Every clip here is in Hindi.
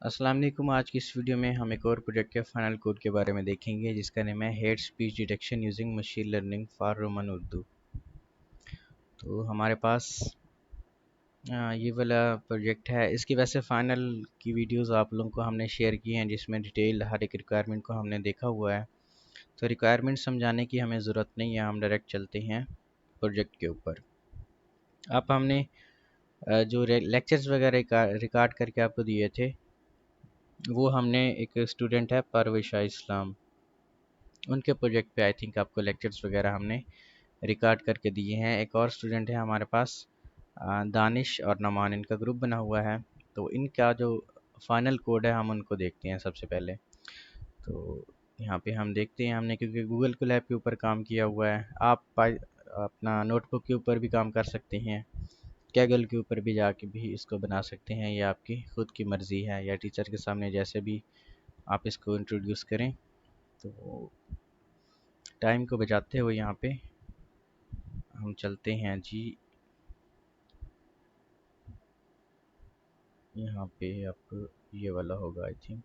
अस्सलाम वालेकुम। आज की इस वीडियो में हम एक और प्रोजेक्ट के फाइनल कोड के बारे में देखेंगे जिसका नेम है hate speech detection using machine learning for Roman Urdu. तो हमारे पास ये वाला प्रोजेक्ट है। इसकी वैसे फ़ाइनल की वीडियोस आप लोगों को हमने शेयर की हैं जिसमें डिटेल हर एक रिक्वायरमेंट को हमने देखा हुआ है। तो रिक्वायरमेंट समझाने की हमें ज़रूरत नहीं है, हम डायरेक्ट चलते हैं प्रोजेक्ट के ऊपर। आप हमने जो लेक्चर्स वगैरह रिकॉर्ड करके आपको दिए थे वो हमने एक स्टूडेंट है परवेश इस्लाम, उनके प्रोजेक्ट पे आई थिंक आपको लेक्चर्स वगैरह हमने रिकॉर्ड करके दिए हैं। एक और स्टूडेंट है हमारे पास दानिश और नमान, इनका ग्रुप बना हुआ है। तो इनका जो फाइनल कोड है हम उनको देखते हैं सबसे पहले। तो यहाँ पे हम देखते हैं, हमने क्योंकि गूगल कोलैब के ऊपर काम किया हुआ है, आप अपना नोटबुक के ऊपर भी काम कर सकते हैं, कैगल के ऊपर भी जाके भी इसको बना सकते हैं। ये आपकी खुद की मर्ज़ी है, या टीचर के सामने जैसे भी आप इसको इंट्रोड्यूस करें। तो टाइम को बचाते हुए यहाँ पे हम चलते हैं जी। यहाँ पे आपको ये वाला होगा आई थिंक,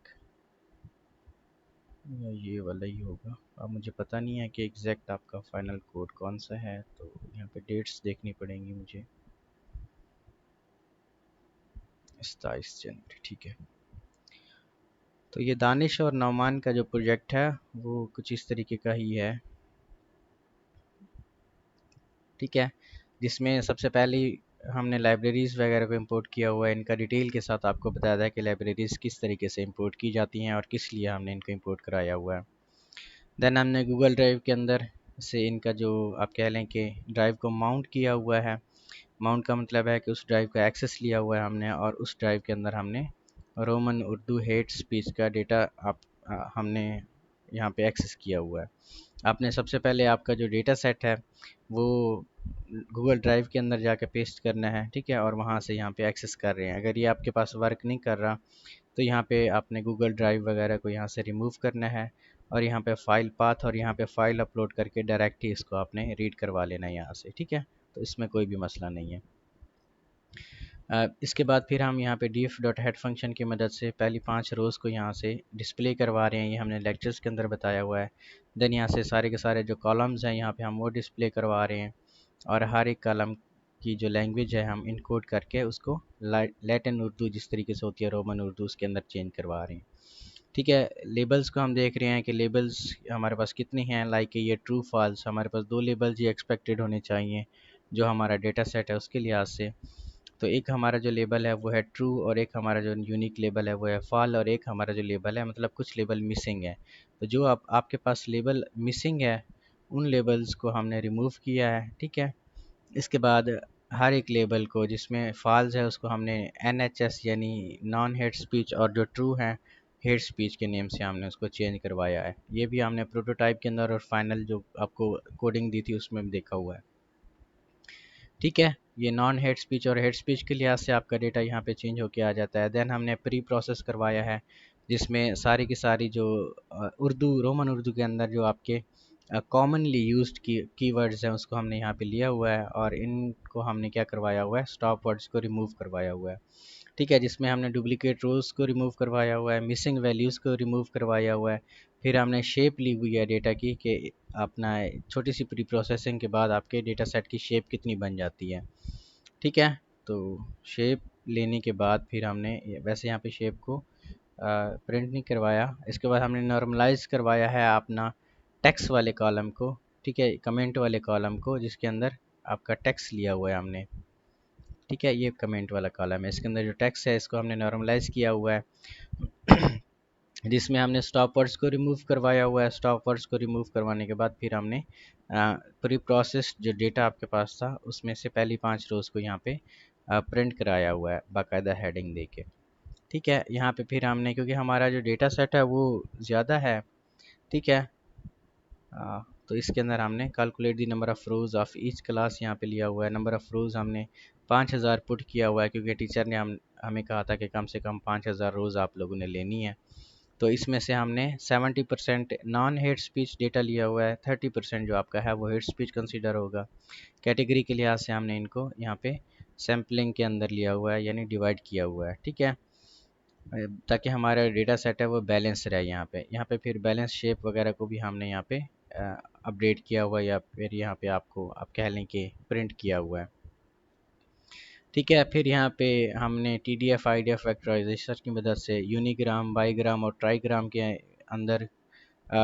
या ये वाला ही होगा। अब मुझे पता नहीं है कि एग्जैक्ट आपका फाइनल कोड कौन सा है, तो यहाँ पे डेट्स देखनी पड़ेंगी मुझे। 27 जनवरी, ठीक है। तो ये दानिश और नौमान का जो प्रोजेक्ट है वो कुछ इस तरीके का ही है, ठीक है। जिसमें सबसे पहले हमने लाइब्रेरीज़ वगैरह को इंपोर्ट किया हुआ है। इनका डिटेल के साथ आपको बताया था कि लाइब्रेरीज़ किस तरीके से इंपोर्ट की जाती हैं और किस लिए हमने इनको इंपोर्ट कराया हुआ है। देन हमने गूगल ड्राइव के अंदर से इनका जो आप कह लें कि ड्राइव को माउंट किया हुआ है। माउंट का मतलब है कि उस ड्राइव का एक्सेस लिया हुआ है हमने, और उस ड्राइव के अंदर हमने रोमन उर्दू हेट स्पीच का डेटा हमने यहाँ पे एक्सेस किया हुआ है। आपने सबसे पहले आपका जो डेटा सेट है वो गूगल ड्राइव के अंदर जाके पेस्ट करना है, ठीक है, और वहाँ से यहाँ पे एक्सेस कर रहे हैं। अगर ये आपके पास वर्क नहीं कर रहा तो यहाँ पे आपने गूगल ड्राइव वगैरह को यहाँ से रिमूव करना है, और यहाँ पे फाइल पाथ और यहाँ पे फाइल अपलोड करके डायरेक्ट ही इसको आपने रीड करवा लेना है यहाँ से, ठीक है। तो इसमें कोई भी मसला नहीं है। इसके बाद फिर हम यहाँ पे diff.head फंक्शन की मदद से पहली 5 रोज़ को यहाँ से डिस्प्ले करवा रहे हैं। ये हमने लेक्चर्स के अंदर बताया हुआ है। देन यहाँ से सारे के सारे जो कॉलम्स हैं यहाँ पे हम वो डिस्प्ले करवा रहे हैं, और हर एक कॉलम की जो लैंग्वेज है हम इनकोड करके उसको लैटिन उर्दू जिस तरीके से होती है रोमन उर्दू, उसके अंदर चेंज करवा रहे हैं, ठीक है। लेबल्स को हम देख रहे हैं कि लेबल्स हमारे पास कितने हैं। लाइक ये ट्रू फॉल्स, हमारे पास 2 लेबल्स ये एक्सपेक्टेड होने चाहिए जो हमारा डेटा सेट है उसके लिहाज से। तो एक हमारा जो लेबल है वो है ट्रू, और एक हमारा जो यूनिक लेबल है वो है फॉल, और एक हमारा जो लेबल है मतलब कुछ लेबल मिसिंग है। तो जो आपके पास लेबल मिसिंग है उन लेबल्स को हमने रिमूव किया है, ठीक है। इसके बाद हर एक लेबल को जिसमें फॉल्स है उसको हमने NHS यानी नॉन हेट स्पीच, और जो ट्रू है हेट स्पीच के नेम से हमने उसको चेंज करवाया है। ये भी हमने प्रोटोटाइप के अंदर और फाइनल जो आपको कोडिंग दी थी उसमें भी देखा हुआ है, ठीक है। ये नॉन हेड स्पीच और हेड स्पीच के लिहाज से आपका डेटा यहाँ पे चेंज होके आ जाता है। देन हमने प्री प्रोसेस करवाया है जिसमें सारी की सारी जो उर्दू रोमन उर्दू के अंदर जो आपके कॉमनली यूज्ड कीवर्ड्स हैं उसको हमने यहाँ पे लिया हुआ है, और इनको हमने क्या करवाया हुआ है, स्टॉप वर्ड्स को रिमूव करवाया हुआ है, ठीक है। जिसमें हमने डुप्लीकेट रोज़ को रिमूव करवाया हुआ है, मिसिंग वैल्यूज़ को रिमूव करवाया हुआ है। फिर हमने शेप ली हुई है डेटा की कि अपना छोटी सी प्री प्रोसेसिंग के बाद आपके डेटा सेट की शेप कितनी बन जाती है, ठीक है। तो शेप लेने के बाद फिर हमने वैसे यहाँ पे शेप को प्रिंट नहीं करवाया। इसके बाद हमने नॉर्मलाइज करवाया है अपना टेक्स्ट वाले कॉलम को, ठीक है, कमेंट वाले कॉलम को जिसके अंदर आपका टेक्स्ट लिया हुआ है हमने, ठीक है। ये कमेंट वाला कॉलम है, इसके अंदर जो टेक्स्ट है इसको हमने नॉर्मलाइज किया हुआ है जिसमें हमने स्टॉप वर्ड्स को रिमूव करवाया हुआ है। स्टॉप वर्ड्स को रिमूव करवाने के बाद फिर हमने प्री प्रोसेस्ड जो डेटा आपके पास था उसमें से पहली 5 रोज़ को यहाँ पे प्रिंट कराया हुआ है बाकायदा हेडिंग दे के, ठीक है। यहाँ पे फिर हमने, क्योंकि हमारा जो डेटा सेट है वो ज़्यादा है, ठीक है, तो इसके अंदर हमने calculate the number of rose of each class यहाँ पे लिया हुआ है। नंबर ऑफ़ रोज़ हमने 5000 पुट किया हुआ है क्योंकि टीचर ने हमें कहा था कि कम से कम 5000 रोज़ आप लोगों ने लेनी है। तो इसमें से हमने 70% नॉन हेट स्पीच डेटा लिया हुआ है, 30% जो आपका है वो हेट स्पीच कंसीडर होगा। कैटेगरी के लिहाज से हमने इनको यहाँ पे सैम्पलिंग के अंदर लिया हुआ है यानी डिवाइड किया हुआ है, ठीक है। ताकि हमारा डेटा सेट है वो बैलेंस रहे। यहाँ पे फिर बैलेंस शेप वगैरह को भी हमने यहाँ पे अपडेट किया हुआ है, या फिर यहाँ पे आपको आप कह लें कि प्रिंट किया हुआ है। ठीक है, फिर यहाँ पे हमने TDF IDF फैक्टराइजेशन की मदद से यूनिग्राम, बाईग्राम और ट्राईग्राम के अंदर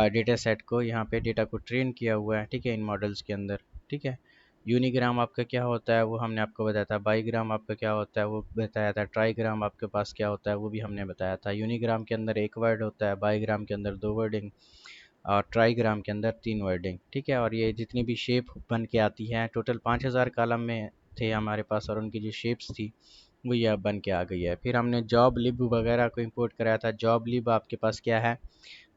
डेटा सेट को, यहाँ पे डेटा को ट्रेन किया हुआ है। ठीक है, इन मॉडल्स के अंदर। ठीक है, यूनिग्राम आपका क्या होता है वो हमने आपको बताया था, बाईग्राम आपका क्या होता है वो बताया था, ट्राईग्राम आपके पास क्या होता है वो भी हमने बताया था। यूनिग्राम के अंदर एक वर्ड होता है, बाईग्राम के अंदर दो वर्डिंग, और ट्राईग्राम के अंदर तीन वर्डिंग। ठीक है, और ये जितनी भी शेप बन के आती हैं, टोटल 5000 कॉलम में थे हमारे पास, और उनकी जो शेप्स थी वो ये अब बन के आ गई है। फिर हमने जॉब लिब वगैरह को इंपोर्ट कराया था। जॉब लिब आपके पास क्या है,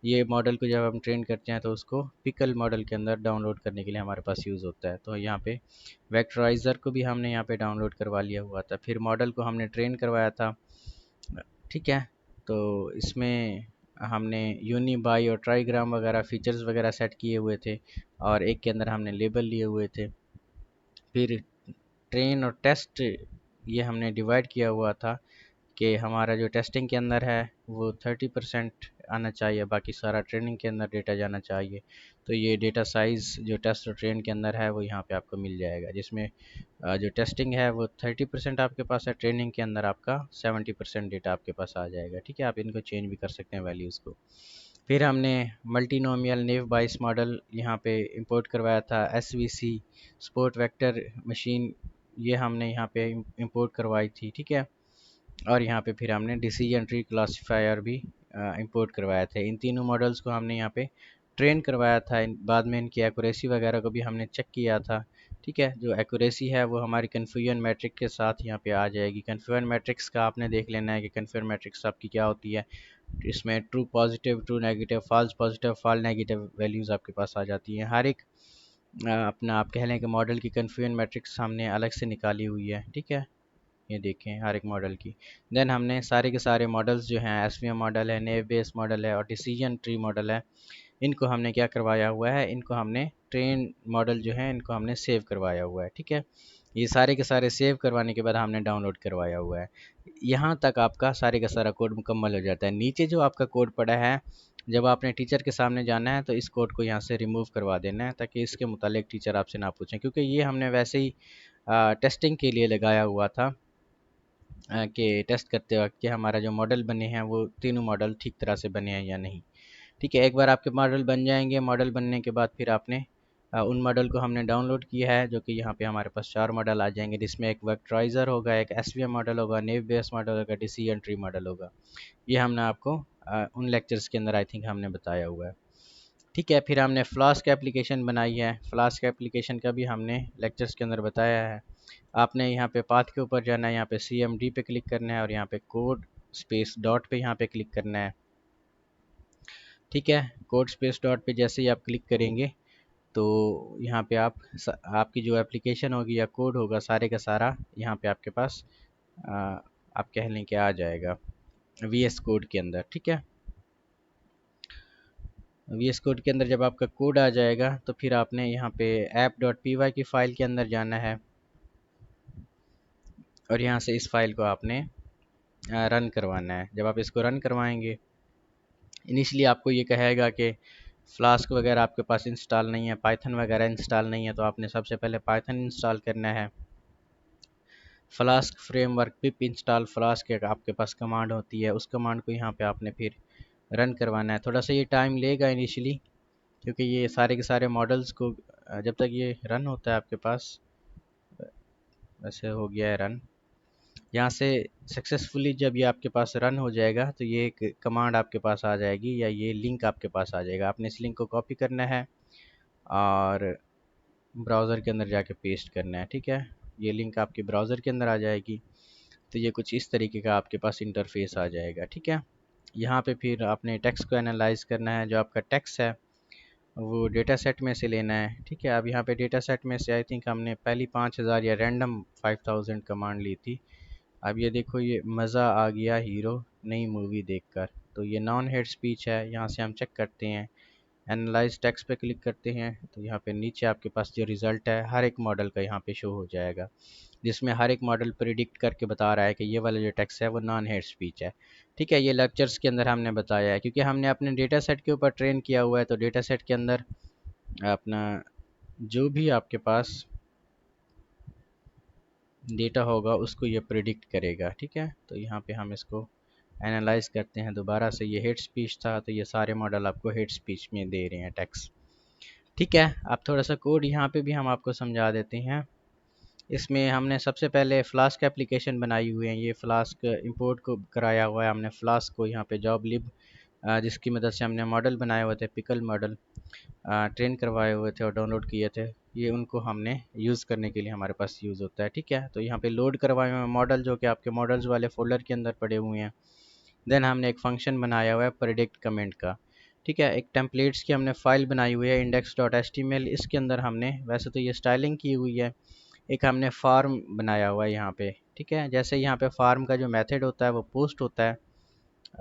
ये मॉडल को जब हम ट्रेन करते हैं तो उसको पिकल मॉडल के अंदर डाउनलोड करने के लिए हमारे पास यूज़ होता है। तो यहाँ पे वेक्टराइज़र को भी हमने यहाँ पे डाउनलोड करवा लिया हुआ था। फिर मॉडल को हमने ट्रेन करवाया था। ठीक है, तो इसमें हमने यूनी, बाई और ट्राईग्राम वगैरह फीचर्स वगैरह सेट किए हुए थे, और एक के अंदर हमने लेबल लिए हुए थे। फिर ट्रेन और टेस्ट ये हमने डिवाइड किया हुआ था कि हमारा जो टेस्टिंग के अंदर है वो 30% आना चाहिए, बाकी सारा ट्रेनिंग के अंदर डेटा जाना चाहिए। तो ये डेटा साइज़ जो टेस्ट और ट्रेन के अंदर है वो यहाँ पे आपको मिल जाएगा, जिसमें जो टेस्टिंग है वो 30% आपके पास है, ट्रेनिंग के अंदर आपका 70% डेटा आपके पास आ जाएगा। ठीक है, आप इनको चेंज भी कर सकते हैं वैल्यूज़ को। फिर हमने मल्टीनोमियल नेव बाइस मॉडल यहाँ पे इंपोर्ट करवाया था। SVC स्पोर्ट वेक्टर मशीन ये हमने यहाँ पे इंपोर्ट करवाई थी। ठीक है, और यहाँ पे फिर हमने डिसीजन ट्री क्लासिफायर भी इंपोर्ट करवाए थे। इन तीनों मॉडल्स को हमने यहाँ पे ट्रेन करवाया था। बाद में इनकी एक्यूरेसी वगैरह को भी हमने चेक किया था। ठीक है, जो एक्यूरेसी है वो हमारी कन्फ्यूजन मैट्रिक के साथ यहाँ पे आ जाएगी। कन्फ्यूजन मैट्रिक्स का आपने देख लेना है कि कन्फ्यूजन मैट्रिक्स आपकी क्या होती है। इसमें true positive, true negative, false positive, false negative values आपके पास आ जाती हैं। हर एक अपना आप कह लें कि मॉडल की कन्फ्यूजन मैट्रिक्स हमने अलग से निकाली हुई है। ठीक है, ये देखें हर एक मॉडल की। देन हमने सारे के सारे मॉडल्स जो हैं, एसवीएम मॉडल है, नेव बेस मॉडल है और डिसीजन ट्री मॉडल है, इनको हमने क्या करवाया हुआ है, इनको हमने ट्रेन मॉडल जो है इनको हमने सेव करवाया हुआ है। ठीक है, ये सारे के सारे सेव करवाने के बाद हमने डाउनलोड करवाया हुआ है। यहाँ तक आपका सारे का सारा कोड मुकम्मल हो जाता है। नीचे जो आपका कोड पड़ा है, जब आपने टीचर के सामने जाना है तो इस कोड को यहाँ से रिमूव करवा देना है, ताकि इसके मुतालिक टीचर आपसे ना पूछें, क्योंकि ये हमने वैसे ही टेस्टिंग के लिए लगाया हुआ था कि टेस्ट करते वक्त कि हमारा जो मॉडल बने हैं वो तीनों मॉडल ठीक तरह से बने हैं या नहीं। ठीक है, एक बार आपके मॉडल बन जाएंगे, मॉडल बनने के बाद फिर आपने उन मॉडल को हमने डाउनलोड किया है, जो कि यहाँ पे हमारे पास 4 मॉडल आ जाएंगे, जिसमें एक वेक्टराइज़र होगा, एक एसवीएम मॉडल होगा, नेव बेस मॉडल होगा, डिसीजन ट्री मॉडल होगा। ये हमने आपको उन लेक्चर्स के अंदर आई थिंक हमने बताया हुआ है। ठीक है, फिर हमने फ्लास्क एप्लीकेशन बनाई है। फ्लास्क एप्लीकेशन का भी हमने लेक्चर्स के अंदर बताया है। आपने यहाँ पे पाथ के ऊपर जाना है, यहाँ पे CMD पे क्लिक करना है और यहाँ पे कोड स्पेस डॉट पे यहाँ पे क्लिक करना है। ठीक है, कोड स्पेस डॉट पे जैसे ही आप क्लिक करेंगे तो यहाँ पे आपकी जो एप्लीकेशन होगी या कोड होगा सारे का सारा यहाँ पे आपके पास आ, आप कह लें कि आ जाएगा VS कोड के अंदर। ठीक है, VS कोड के अंदर जब आपका कोड आ जाएगा तो फिर आपने यहाँ पे app.py की फ़ाइल के अंदर जाना है, और यहाँ से इस फाइल को आपने रन करवाना है। जब आप इसको रन करवाएंगे, इनिशियली आपको ये कहेगा कि फ्लास्क वगैरह आपके पास इंस्टॉल नहीं है, पाइथन वगैरह इंस्टॉल नहीं है, तो आपने सबसे पहले पाइथन इंस्टॉल करना है। फ्लास्क फ्रेमवर्क पिप इंस्टॉल फ्लास्क एक आपके पास कमांड होती है, उस कमांड को यहाँ पे आपने फिर रन करवाना है। थोड़ा सा ये टाइम लेगा इनिशियली, क्योंकि ये सारे के सारे मॉडल्स को जब तक ये रन होता है आपके पास, वैसे हो गया है रन। यहाँ से सक्सेसफुली जब ये आपके पास रन हो जाएगा तो ये एक कमांड आपके पास आ जाएगी, या ये लिंक आपके पास आ जाएगा। आपने इस लिंक को कॉपी करना है और ब्राउज़र के अंदर जाके पेस्ट करना है। ठीक है, ये लिंक आपके ब्राउज़र के अंदर आ जाएगी। तो ये कुछ इस तरीके का आपके पास इंटरफेस आ जाएगा। ठीक है, यहाँ पे फिर आपने टेक्स्ट को एनालाइज करना है। जो आपका टेक्स्ट है वो डेटा सेट में से लेना है। ठीक है, अब यहाँ पे डेटा सेट में से आई थिंक हमने पहली 5000 या रैंडम 5000 कमांड ली थी। अब ये देखो, ये मज़ा आ गया हीरो नई मूवी देखकर, तो ये नॉन हेड स्पीच है। यहाँ से हम चेक करते हैं एनालाइज टेक्स्ट पे क्लिक करते हैं तो यहाँ पे नीचे आपके पास जो रिज़ल्ट है हर एक मॉडल का यहाँ पे शो हो जाएगा, जिसमें हर एक मॉडल प्रिडिक्ट करके बता रहा है कि ये वाला जो टेक्स्ट है वो नॉन हेट स्पीच है। ठीक है, ये लेक्चर्स के अंदर हमने बताया है, क्योंकि हमने अपने डेटा सेट के ऊपर ट्रेन किया हुआ है, तो डेटा सेट के अंदर अपना जो भी आपके पास डेटा होगा उसको ये प्रिडिक्ट करेगा। ठीक है, तो यहाँ पे हम इसको एनालाइज करते हैं दोबारा से। ये हेट स्पीच था, तो ये सारे मॉडल आपको हेट स्पीच में दे रहे हैं टेक्स्ट। ठीक है, अब थोड़ा सा कोड यहाँ पे भी हम आपको समझा देते हैं। इसमें हमने सबसे पहले फ्लास्क एप्लीकेशन बनाई हुई है। ये फ्लास्क इंपोर्ट को कराया हुआ है हमने फ्लास्क को यहाँ पे जॉब लिब, जिसकी मदद से हमने मॉडल बनाए हुए थे, पिकल मॉडल ट्रेन करवाए हुए थे और डाउनलोड किए थे। ये उनको हमने यूज़ करने के लिए हमारे पास यूज़ होता है। ठीक है, तो यहाँ पे लोड करवाए हुए मॉडल जो कि आपके मॉडल्स वाले फोल्डर के अंदर पड़े हुए हैं। देन हमने एक फंक्शन बनाया हुआ है प्रेडिक्ट कमेंट का। ठीक है, एक टेम्पलेट्स की हमने फाइल बनाई हुई है index.html। इसके अंदर हमने वैसे तो ये स्टाइलिंग की हुई है, एक हमने फार्म बनाया हुआ है यहाँ पे। ठीक है, जैसे यहाँ पे फार्म का जो मेथड होता है वो पोस्ट होता है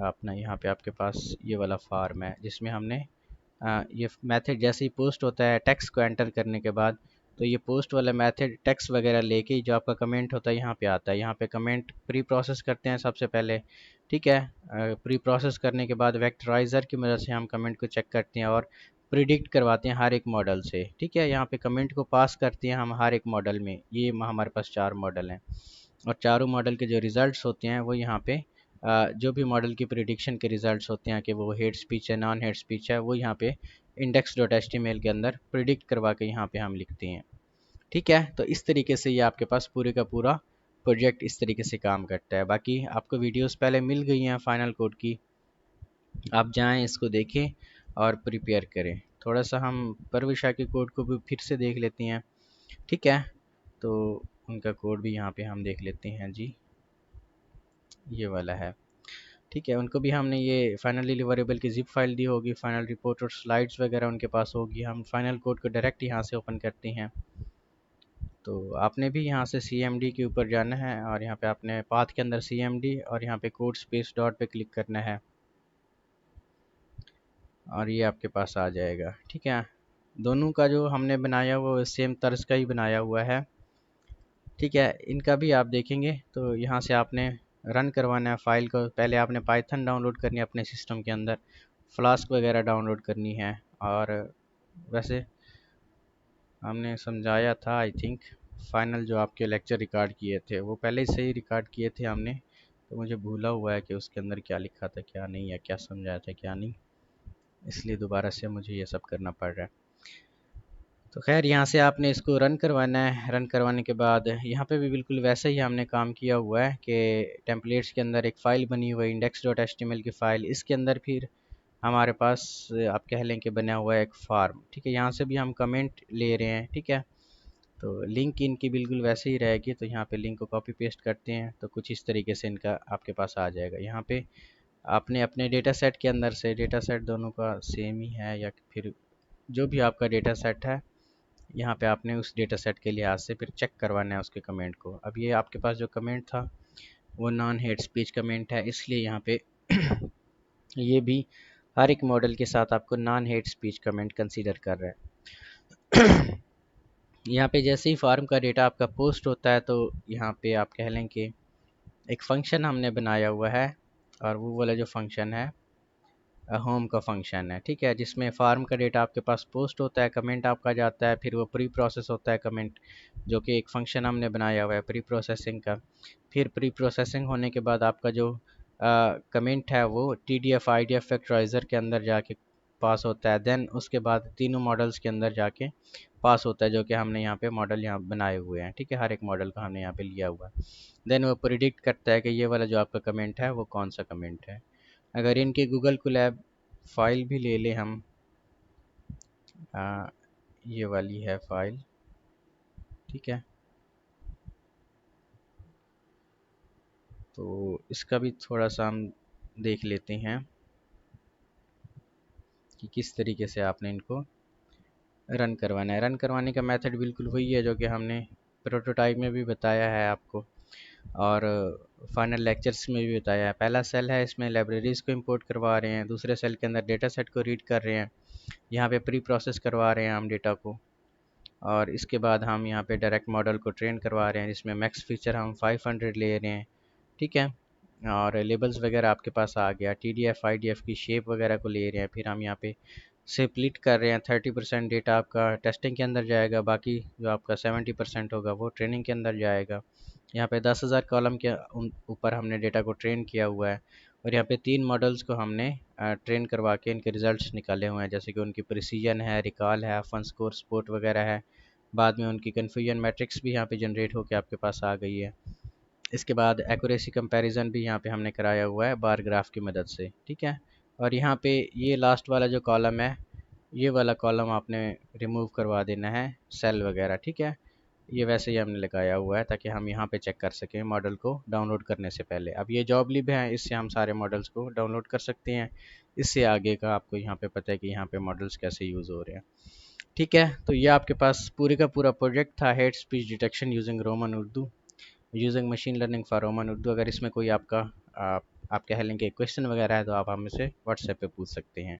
अपना, यहाँ पे आपके पास ये वाला फार्म है जिसमें हमने ये मेथड जैसे ही पोस्ट होता है टेक्स्ट को एंटर करने के बाद, तो ये पोस्ट वाला मेथड टेक्स्ट वगैरह लेके जो आपका कमेंट होता है यहाँ पे आता है। यहाँ पे कमेंट प्री प्रोसेस करते हैं सबसे पहले। ठीक है, प्री प्रोसेस करने के बाद वेक्टराइज़र की मदद से हम कमेंट को चेक करते हैं और प्रिडिक्ट करवाते हैं हर एक मॉडल से। ठीक है, यहाँ पे कमेंट को पास करते हैं हम हर एक मॉडल में। ये हमारे पास 4 मॉडल हैं और चारों मॉडल के जो रिज़ल्ट्स होते हैं वो यहाँ पे जो भी मॉडल की प्रिडिक्शन के रिज़ल्ट्स होते हैं कि वो हेट स्पीच है नॉन हेट स्पीच है, वो यहाँ पे index.html के अंदर प्रिडिक्ट करवा के यहाँ पे हम लिखते हैं। ठीक है, तो इस तरीके से ये आपके पास पूरे का पूरा प्रोजेक्ट इस तरीके से काम करता है। बाकी आपको वीडियोस पहले मिल गई हैं फाइनल कोड की, आप जाएं इसको देखें और प्रिपेयर करें। थोड़ा सा हम परविशा के कोड को भी फिर से देख लेते हैं। ठीक है, तो उनका कोड भी यहाँ पे हम देख लेते हैं जी, ये वाला है। ठीक है, उनको भी हमने ये फाइनल डिलीवरेबल की ज़िप फाइल दी होगी, फाइनल रिपोर्ट और स्लाइड्स वगैरह उनके पास होगी। हम फाइनल कोड को डायरेक्ट यहाँ से ओपन करते हैं। तो आपने भी यहाँ से CMD के ऊपर जाना है और यहाँ पे आपने पाथ के अंदर CMD और यहाँ पे कोड स्पेस डॉट पे क्लिक करना है और ये आपके पास आ जाएगा। ठीक है, दोनों का जो हमने बनाया हुआ वो सेम तर्ज का ही बनाया हुआ है। ठीक है, इनका भी आप देखेंगे तो यहाँ से आपने रन करवाना है फाइल को। पहले आपने पाइथन डाउनलोड करनी है अपने सिस्टम के अंदर, फ्लास्क वगैरह डाउनलोड करनी है। और वैसे हमने समझाया था आई थिंक, फाइनल जो आपके लेक्चर रिकॉर्ड किए थे वो पहले से ही रिकॉर्ड किए थे हमने, तो मुझे भूला हुआ है कि उसके अंदर क्या लिखा था क्या नहीं, या क्या समझाया था क्या नहीं, इसलिए दोबारा से मुझे ये सब करना पड़ रहा है। तो खैर यहाँ से आपने इसको रन करवाना है। रन करवाने के बाद यहाँ पे भी बिल्कुल वैसे ही हमने काम किया हुआ है कि टेम्पलेट्स के अंदर एक फ़ाइल बनी हुई है index.html की फ़ाइल, इसके अंदर फिर हमारे पास आप कह लें कि बना हुआ है एक फार्म। ठीक है, यहाँ से भी हम कमेंट ले रहे हैं। ठीक है, तो लिंक इनकी बिल्कुल वैसे ही रहेगी, तो यहाँ पे लिंक को कॉपी पेस्ट करते हैं तो कुछ इस तरीके से इनका आपके पास आ जाएगा। यहाँ पे आपने अपने डेटा सेट के अंदर से, डेटा सेट दोनों का सेम ही है या फिर जो भी आपका डेटा सेट है, यहाँ पे आपने उस डेटा सेट के लिहाज से फिर चेक करवाना है उसके कमेंट को। अब ये आपके पास जो कमेंट था वो नॉन हेट स्पीच कमेंट है, इसलिए यहाँ पे ये भी हर एक मॉडल के साथ आपको non hate speech comment consider कर रहा है। यहाँ पे जैसे ही फार्म का डेटा आपका पोस्ट होता है तो यहाँ पे आप कह लें कि एक फ़ंक्शन हमने बनाया हुआ है और वो वाला जो फ़ंक्शन है होम का फंक्शन है। ठीक है, जिसमें फार्म का डेटा आपके पास पोस्ट होता है, कमेंट आपका जाता है, फिर वो प्री प्रोसेस होता है कमेंट, जो कि एक फ़ंक्शन हमने बनाया हुआ है प्री प्रोसेसिंग का। फिर प्री प्रोसेसिंग होने के बाद आपका जो कमेंट है वो TDF IDF फैक्टराइज़र के अंदर जाके पास होता है। देन उसके बाद तीनों मॉडल्स के अंदर जाके पास होता है, जो कि हमने यहाँ पे मॉडल यहाँ बनाए हुए हैं। ठीक है, हर एक मॉडल का हमने यहाँ पे लिया हुआ है। देन वो प्रिडिक्ट करता है कि ये वाला जो आपका कमेंट है वो कौन सा कमेंट है। अगर इनके गूगल कोलैब फाइल भी ले लें हम, आ, ये वाली है फाइल। ठीक है, तो इसका भी थोड़ा सा हम देख लेते हैं कि किस तरीके से आपने इनको रन करवाना है। रन करवाने का मेथड बिल्कुल वही है जो कि हमने प्रोटोटाइप में भी बताया है आपको और फाइनल लेक्चर्स में भी बताया है। पहला सेल है, इसमें लाइब्रेरीज़ को इंपोर्ट करवा रहे हैं, दूसरे सेल के अंदर डेटा सेट को रीड कर रहे हैं, यहाँ पे प्री प्रोसेस करवा रहे हैं हम डेटा को, और इसके बाद हम यहाँ पे डायरेक्ट मॉडल को ट्रेन करवा रहे हैं, जिसमें मैक्स फीचर हम 500 ले रहे हैं। ठीक है, और लेबल्स वगैरह आपके पास आ गया, TDF IDF की शेप वगैरह को ले रहे हैं। फिर हम यहाँ पे स्प्लिट कर रहे हैं, 30% डेटा आपका टेस्टिंग के अंदर जाएगा, बाकी जो आपका 70% होगा वो ट्रेनिंग के अंदर जाएगा। यहाँ पे 10,000 कॉलम के ऊपर हमने डेटा को ट्रेन किया हुआ है, और यहाँ पे 3 मॉडल्स को हमने ट्रेन करवा के इनके रिजल्ट्स निकाले हुए हैं, जैसे कि उनकी प्रिसीजन है, रिकॉल है, फन स्कोर सपोर्ट वगैरह है। बाद में उनकी कन्फ्यूजन मैट्रिक्स भी यहाँ पे जनरेट होकर आपके पास आ गई है। इसके बाद एक्यूरेसी कंपैरिजन भी यहाँ पे हमने कराया हुआ है बार ग्राफ की मदद से। ठीक है, और यहाँ पे ये लास्ट वाला जो कॉलम है, ये वाला कॉलम आपने रिमूव करवा देना है, सेल वगैरह। ठीक है, ये वैसे ही हमने लगाया हुआ है ताकि हम यहाँ पे चेक कर सकें मॉडल को डाउनलोड करने से पहले। अब ये जॉब लिब है, इससे हम सारे मॉडल्स को डाउनलोड कर सकते हैं। इससे आगे का आपको यहाँ पे पता है कि यहाँ पे मॉडल्स कैसे यूज़ हो रहे हैं। ठीक है, तो ये आपके पास पूरे का पूरा प्रोजेक्ट था, head speech detection using Roman Urdu, using machine learning for Roman Urdu. अगर इसमें कोई आपका आप, आपके हेल्पिंग के क्वेश्चन वगैरह है तो आप हमसे व्हाट्सएप पे पूछ सकते हैं।